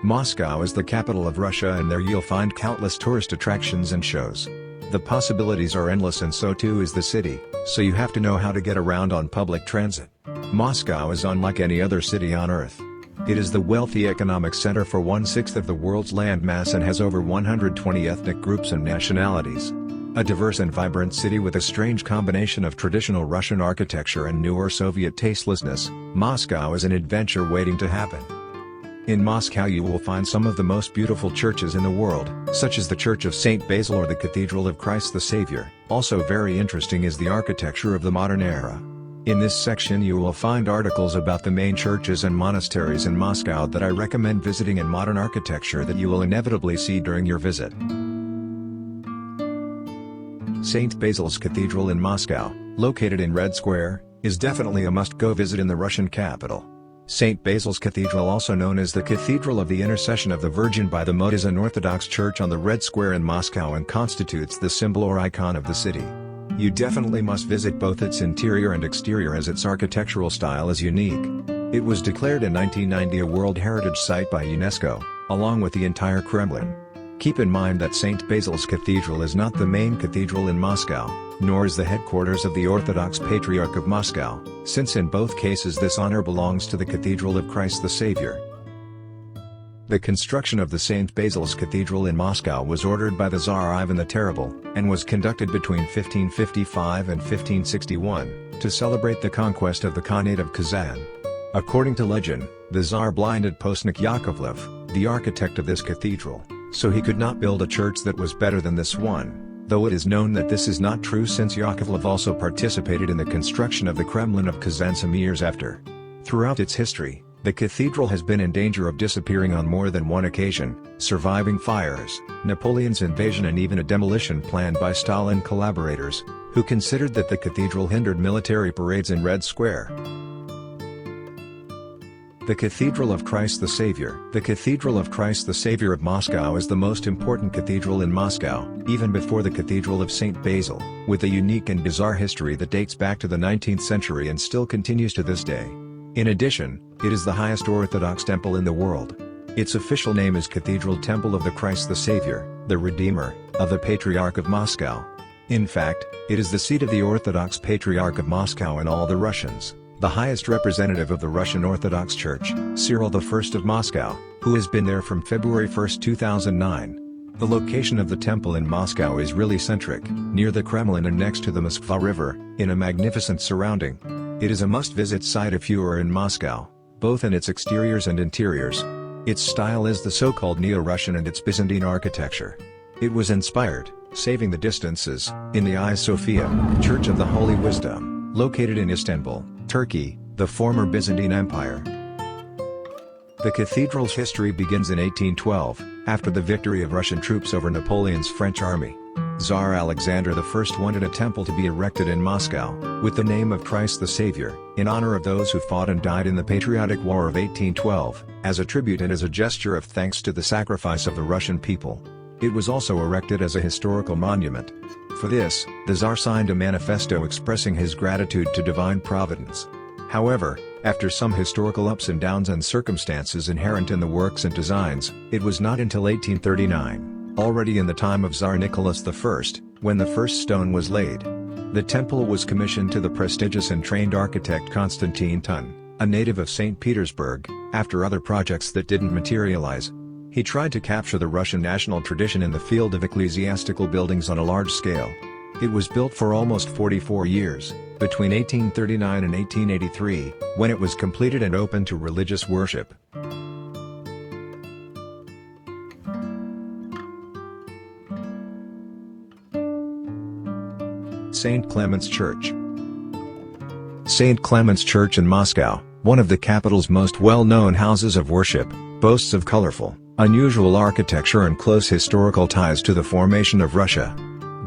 Moscow is the capital of Russia, and there you'll find countless tourist attractions and shows. The possibilities are endless, and so too is the city, so you have to know how to get around on public transit. Moscow is unlike any other city on Earth. It is the wealthy economic center for 1/6 of the world's landmass and has over 120 ethnic groups and nationalities. A diverse and vibrant city with a strange combination of traditional Russian architecture and newer Soviet tastelessness, Moscow is an adventure waiting to happen. In Moscow you will find some of the most beautiful churches in the world, such as the Church of St. Basil or the Cathedral of Christ the Savior. Also very interesting is the architecture of the modern era. In this section you will find articles about the main churches and monasteries in Moscow that I recommend visiting, and modern architecture that you will inevitably see during your visit. St. Basil's Cathedral in Moscow, located in Red Square, is definitely a must-go visit in the Russian capital. St. Basil's Cathedral, also known as the Cathedral of the Intercession of the Virgin by the Mode, is an Orthodox church on the Red Square in Moscow and constitutes the symbol or icon of the city. You definitely must visit both its interior and exterior, as its architectural style is unique. It was declared in 1990 a World Heritage Site by UNESCO, along with the entire Kremlin. Keep in mind that St. Basil's Cathedral is not the main cathedral in Moscow, nor is the headquarters of the Orthodox Patriarch of Moscow, since in both cases this honor belongs to the Cathedral of Christ the Savior. The construction of the St. Basil's Cathedral in Moscow was ordered by the Tsar Ivan the Terrible, and was conducted between 1555 and 1561, to celebrate the conquest of the Khanate of Kazan. According to legend, the Tsar blinded Postnik Yakovlev, the architect of this cathedral, so he could not build a church that was better than this one, though it is known that this is not true, since Yakovlev also participated in the construction of the Kremlin of Kazan some years after. Throughout its history, the cathedral has been in danger of disappearing on more than one occasion, surviving fires, Napoleon's invasion, and even a demolition planned by Stalin collaborators, who considered that the cathedral hindered military parades in Red Square. The Cathedral of Christ the Savior. The Cathedral of Christ the Savior of Moscow is the most important cathedral in Moscow, even before the Cathedral of St. Basil, with a unique and bizarre history that dates back to the 19th century and still continues to this day. In addition, it is the highest Orthodox temple in the world. Its official name is Cathedral Temple of the Christ the Savior, the Redeemer, of the Patriarch of Moscow. In fact, it is the seat of the Orthodox Patriarch of Moscow and all the Russians. The highest representative of the Russian Orthodox Church, Cyril I of Moscow, who has been there from February 1, 2009. The location of the temple in Moscow is really centric, near the Kremlin and next to the Moskva River, in a magnificent surrounding. It is a must-visit site if you are in Moscow, both in its exteriors and interiors. Its style is the so-called Neo-Russian, and its Byzantine architecture. It was inspired, saving the distances, in the Hagia Sophia, Church of the Holy Wisdom, located in Istanbul, Turkey, the former Byzantine Empire. The cathedral's history begins in 1812, after the victory of Russian troops over Napoleon's French army. Tsar Alexander I wanted a temple to be erected in Moscow, with the name of Christ the Savior, in honor of those who fought and died in the Patriotic War of 1812, as a tribute and as a gesture of thanks to the sacrifice of the Russian people. It was also erected as a historical monument. For this, the Tsar signed a manifesto expressing his gratitude to divine providence. However, after some historical ups and downs and circumstances inherent in the works and designs, it was not until 1839, already in the time of Tsar Nicholas I, when the first stone was laid. The temple was commissioned to the prestigious and trained architect Konstantin Tun, a native of St. Petersburg, after other projects that didn't materialize. He tried to capture the Russian national tradition in the field of ecclesiastical buildings on a large scale. It was built for almost 44 years, between 1839 and 1883, when it was completed and open to religious worship. St. Clement's Church. St. Clement's Church in Moscow, one of the capital's most well-known houses of worship, boasts of colorful, unusual architecture and close historical ties to the formation of Russia.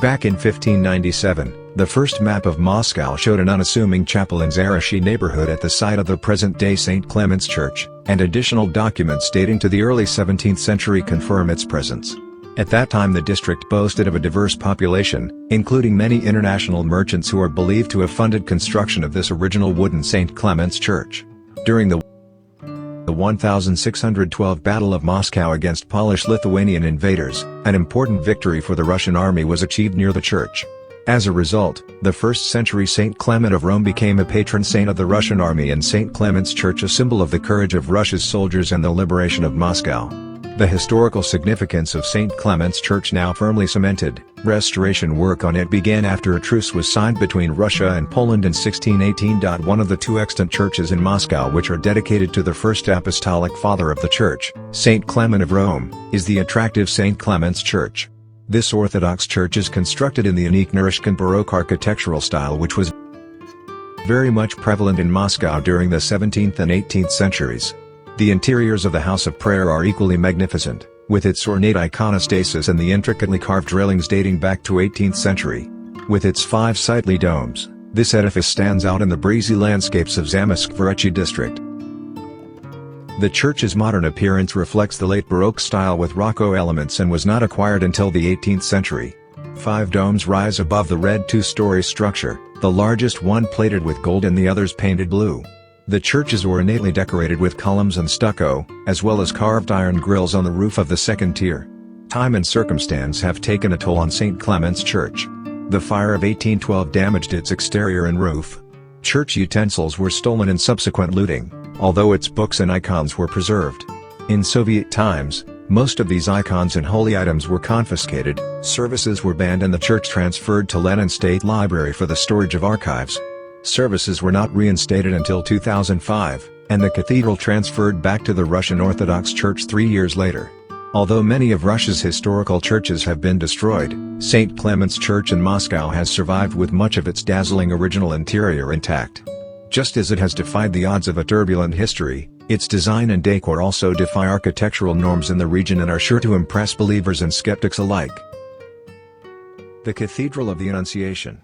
Back in 1597, the first map of Moscow showed an unassuming chapel in Zaryshy neighborhood at the site of the present-day St. Clement's Church, and additional documents dating to the early 17th century confirm its presence. At that time the district boasted of a diverse population, including many international merchants who are believed to have funded construction of this original wooden St. Clement's Church. During the The 1612 Battle of Moscow against Polish-Lithuanian invaders, an important victory for the Russian army, was achieved near the church. As a result, the 1st century Saint Clement of Rome became a patron saint of the Russian army, and St. Clement's Church a symbol of the courage of Russia's soldiers and the liberation of Moscow. The historical significance of St. Clement's Church now firmly cemented. Restoration work on it began after a truce was signed between Russia and Poland in 1618. One of the two extant churches in Moscow which are dedicated to the first apostolic father of the church, St. Clement of Rome, is the attractive St. Clement's Church. This Orthodox church is constructed in the unique Naryshkin Baroque architectural style which was very much prevalent in Moscow during the 17th and 18th centuries. The interiors of the House of Prayer are equally magnificent, with its ornate iconostasis and the intricately carved railings dating back to 18th century. With its 5 sightly domes, this edifice stands out in the breezy landscapes of Zamoskvorechi district. The church's modern appearance reflects the late Baroque style with Rococo elements and was not acquired until the 18th century. 5 domes rise above the red 2-story structure, the largest one plated with gold and the others painted blue. The church is ornately decorated with columns and stucco, as well as carved iron grills on the roof of the second tier. Time and circumstance have taken a toll on St. Clement's Church. The fire of 1812 damaged its exterior and roof. Church utensils were stolen in subsequent looting, although its books and icons were preserved. In Soviet times, most of these icons and holy items were confiscated, services were banned, and the church transferred to Lenin State Library for the storage of archives. Services were not reinstated until 2005, and the cathedral transferred back to the Russian Orthodox Church 3 years later. Although many of Russia's historical churches have been destroyed, St. Clement's Church in Moscow has survived with much of its dazzling original interior intact. Just as it has defied the odds of a turbulent history, its design and decor also defy architectural norms in the region and are sure to impress believers and skeptics alike. The Cathedral of the Annunciation.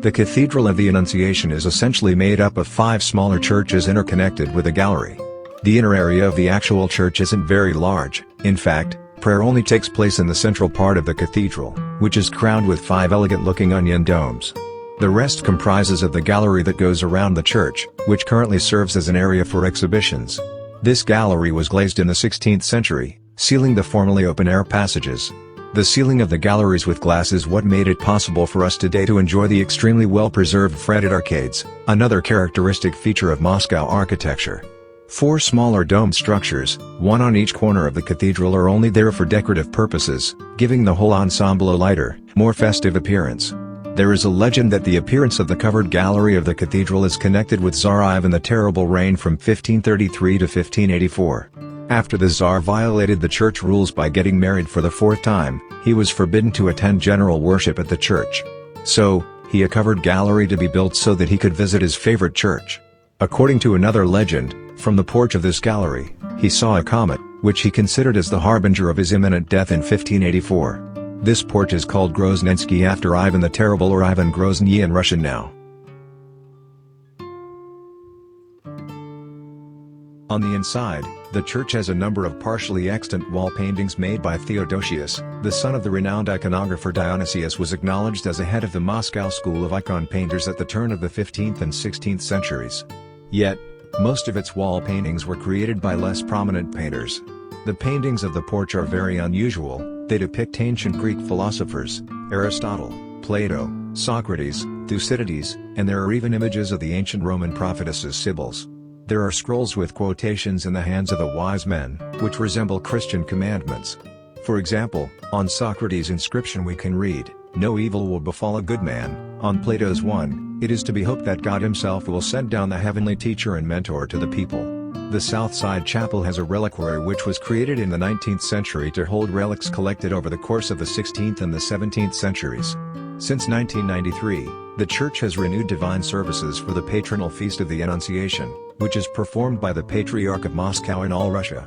The Cathedral of the Annunciation is essentially made up of 5 smaller churches interconnected with a gallery. The inner area of the actual church isn't very large. In fact, prayer only takes place in the central part of the cathedral, which is crowned with 5 elegant-looking onion domes. The rest comprises of the gallery that goes around the church, which currently serves as an area for exhibitions. This gallery was glazed in the 16th century, sealing the formerly open-air passages. The ceiling of the galleries with glass is what made it possible for us today to enjoy the extremely well-preserved fretted arcades, another characteristic feature of Moscow architecture. 4 smaller domed structures, one on each corner of the cathedral, are only there for decorative purposes, giving the whole ensemble a lighter, more festive appearance. There is a legend that the appearance of the covered gallery of the cathedral is connected with Tsar Ivan the Terrible reign from 1533 to 1584. After the Tsar violated the church rules by getting married for the 4th time, he was forbidden to attend general worship at the church. So, he a covered gallery to be built so that he could visit his favorite church. According to another legend, from the porch of this gallery, he saw a comet, which he considered as the harbinger of his imminent death in 1584. This porch is called Groznensky after Ivan the Terrible, or Ivan Grozny in Russian now. On the inside, the church has a number of partially extant wall paintings made by Theodosius, the son of the renowned iconographer Dionysius. Was acknowledged as a head of the Moscow school of icon painters at the turn of the 15th and 16th centuries. Yet, most of its wall paintings were created by less prominent painters. The paintings of the porch are very unusual. They depict ancient Greek philosophers, Aristotle, Plato, Socrates, Thucydides, and there are even images of the ancient Roman prophetesses Sibyls. There are scrolls with quotations in the hands of the wise men, which resemble Christian commandments. For example, on Socrates' inscription we can read, "No evil will befall a good man." On Plato's one, it is to be hoped that God himself will send down the heavenly teacher and mentor to the people. The South Side Chapel has a reliquary which was created in the 19th century to hold relics collected over the course of the 16th and the 17th centuries. Since 1993, the church has renewed divine services for the patronal feast of the Annunciation, which is performed by the Patriarch of Moscow in all Russia.